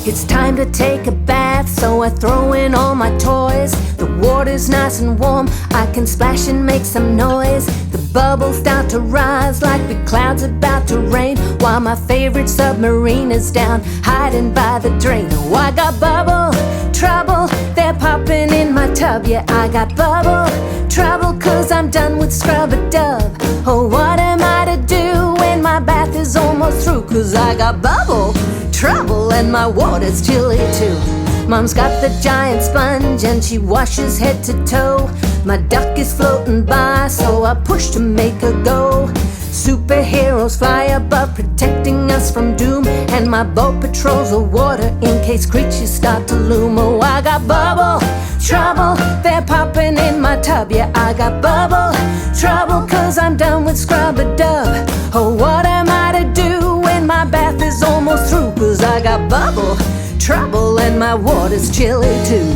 It's time to take a bath, so I throw in all my toys. The water's nice and warm, I can splash and make some noise. The bubbles start to rise like big clouds about to rain, while my favorite submarine is down, hiding by the drain. Oh, I got bubble trouble, they're popping in my tub. Yeah, I got bubble trouble, 'cause I'm done with scrub-a-dub. Oh, what am I to do when my bath is almost through? 'Cause I got bubble trouble and my water's chilly too. Mom's got the giant sponge and she washes head to toe. My duck is floating by, so I push to make her go. Superheroes fly above, protecting us from doom, and my boat patrols the water in case creatures start to loom. Oh, I got bubble trouble, they're popping in my tub. Yeah, I got bubble trouble, 'cause I'm done with scrub-a-dub. Oh, what am I to do when my bath is almost through? 'Cause I got bubble trouble and my water's chilly too.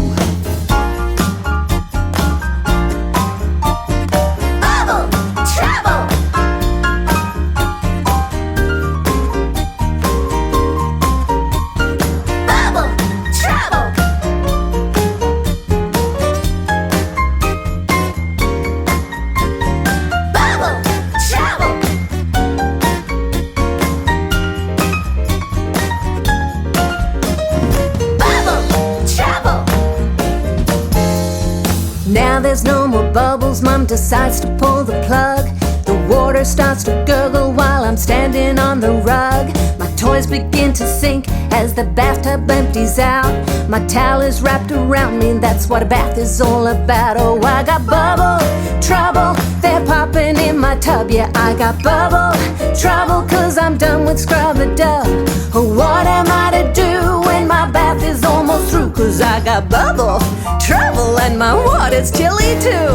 Now there's no more bubbles, Mom decides to pull the plug. The water starts to gurgle while I'm standing on the rug. My toys begin to sink as the bathtub empties out. My towel is wrapped around me, that's what a bath is all about. Oh, I got bubble trouble, they're popping in my tub. Yeah, I got bubble trouble, 'cause I'm done with scrub-a-dub. Oh, what am I to do when my bath is almost through? 'Cause I got bubble trouble and my water's chilly too.